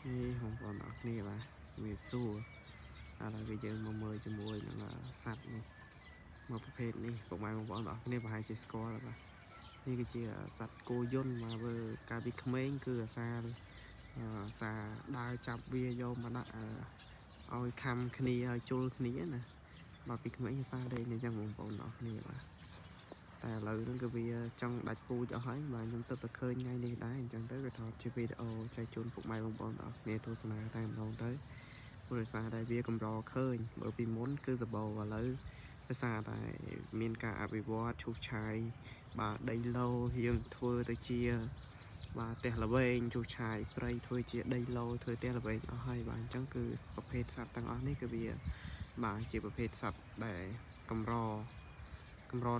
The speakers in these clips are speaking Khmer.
Hey, không còn ở kia bà nghiệp xua là cái dân mà mời cho mùi là sạch này màประเภทនេះពុកម៉ែបងប្អូនអរគ្នាប្រហែលជាស្គាល់ហើយបាទនេះគឺជាសត្វគោយន្តមកធ្វើកាលពីក្មេងគឺអាសាដើរចាប់វាយកមកដាក់ឲ្យខំគ្នាឲ្យជុលគ្នាណាបាទពីក្មេងអាសាលេងអញ្ចឹងបងប្អូនអរគ្នាបាទតែឥឡូវហ្នឹងគឺវាចង់ដាច់ពូជអស់ហើយបាទខ្ញុំទៅតែឃើញថ្ងៃនេះដែរអញ្ចឹងទៅវាថតជាវីដេអូចែកជូនពុកម៉ែបងប្អូនអរគ្នាទស្សនាតែម្ដងទៅព្រោះដោយសារតែវាកម្រឃើញបើពីមុនគឺសបោឥឡូវដោយសារតែមានការអភិវឌ្ឍឈូសឆាយបាទដីឡូយើងធ្វើទៅជាបាទផ្ទះល្វែងឈូសឆាយព្រៃធ្វើជាដីឡូធ្វើផ្ទះល្វែងអស់ហើយបាទអញ្ចឹងគឺប្រភេទសត្វទាំងអស់នេះគឺវាបាទជាប្រភេទសត្វដែលកម្រ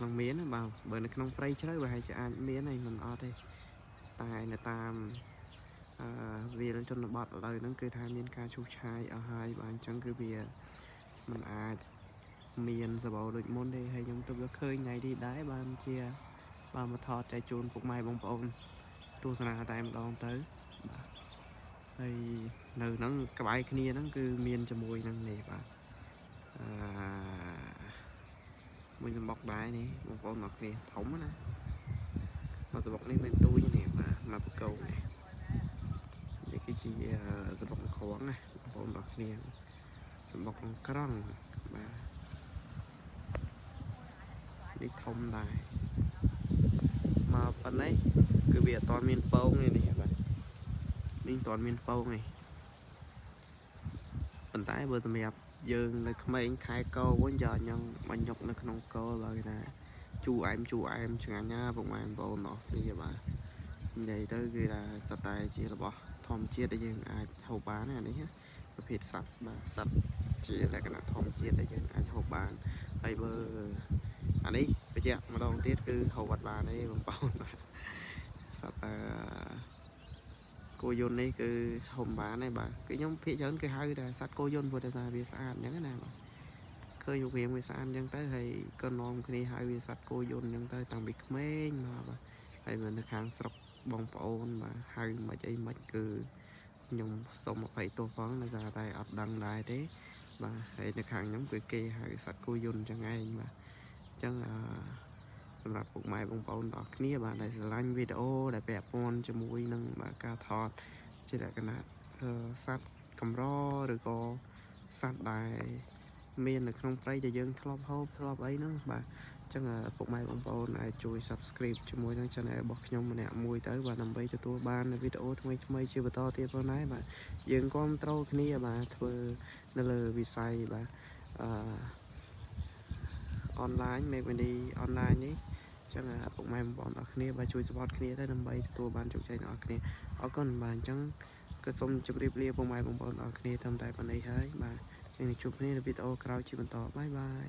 នឹងមានបាទបើនៅក្នុងព្រៃជ្រៅប្រហែលជាអាចមានហើយមិនអត់ទេតែនៅតាមវាជនបទឥឡូវហ្នឹងគឺថាមានការឈូសឆាយអស់ហើយបាទអញ្ចឹងគឺវាមិនអាចមានសបោដូចមុនទេហើយខ្ញុំទៅឃើញថ្ងៃនេះដែរបានជាបានមកថតចែកជូនពុកម៉ែបងប្អូនទស្សនាតែម្ដងទៅបាទហើយនៅហ្នឹងក្បែរគ្នាហ្នឹងគឺមានជាមួយនឹងនេះបាទមួយសំបុកដែរនេះបងប្អូនមកគ្នាធំណាមកសំបុកនេះមានទូចនេះបាទមកបកោនេះគឺជាសំបុកក្រងណាបងប្អូនមកគ្នាសំបុកក្រង់បាទនេះធំដែរមកប៉ុណ្ណេះគឺវាអត់ទាន់មានពងនេះបាទនេះអត់ទាន់មានពងនេះប៉ុន្តែបើសម្រាប់យើងនៅក្មេងខែកោវិញយកញ៉ងបាញ់ញុកនៅក្នុងកោបើគេថាជូរអែមឆ្ងាញ់ណាបងប្អូនអស់គ្នាបាទនិយាយទៅគឺថាសត្វតែជារបស់ធម្មជាតិដែលយើងអាចហូបបានណានេះប្រភេទសត្វបាទសត្វជាលក្ខណៈធម្មជាតិដែលយើងអាចហូបបានហើយបើអានេះបញ្ជាក់ម្ដងទៀតគឺហូបអត់បានទេបងប្អូនបាទសត្វគោយន្តនេះគឺហូបបានទេបាទគឺខ្ញុំភាគច្រើនគឺហៅតែសត្វគោយន្តព្រោះតែសារវាស្អាតអញ្ចឹងណាបាទឃើញរូបរាងវាស្អាតអញ្ចឹងទៅហើយក៏នាំគ្នាហៅវាសត្វគោយន្តអញ្ចឹងទៅតាំងពីក្មេងមកបាទហើយនៅខាងស្រុកបងប្អូនបាទហៅមិនអីមិនគឺខ្ញុំសូមអភ័យទោសផងដោយសារតែអត់ដឹងដែរទេបាទហើយនៅខាងខ្ញុំគឺគេហៅសត្វគោយន្តអញ្ចឹងឯងបាទអញ្ចឹងសម្រាប់ពុកម៉ែបងប្អូនទាំងអស់គ្នាបាទដែលស្រឡាញ់វីដេអូដែលពាក់ព័ន្ធជាមួយនឹងការថតជាលក្ខណៈសត្វកម្រឬក៏សត្វដែលមាននៅក្នុងព្រៃដែលយើងធ្លាប់ហូបធ្លាប់អីហ្នឹងបាទអញ្ចឹងពុកម៉ែបងប្អូនអាចជួយ Subscribe ជាមួយនឹង Channel របស់ខ្ញុំម្នាក់មួយទៅបាទដើម្បីទទួលបានវីដេអូថ្មីជាបន្តទៀតផងដែរបាទយើងគ្រប់ត្រូលគ្នាបាទធ្វើនៅលើវិស័យបាទonline make money online នេះចឹងពុកម៉ែបងប្អូនអរគ្នាបាទជួយ support គ្នាទៅដើម្បីទទួលបានជោគជ័យដល់អ្នកគ្នាអរគុណបាទអញ្ចឹងក៏សូមជម្រាបលាពុកម៉ែបងប្អូនអរគ្នាតាមតែប៉ុណ្ណេះហើយបាទយើងនឹងជួបគ្នានៅវីដេអូក្រោយជាបន្តបាយបាយ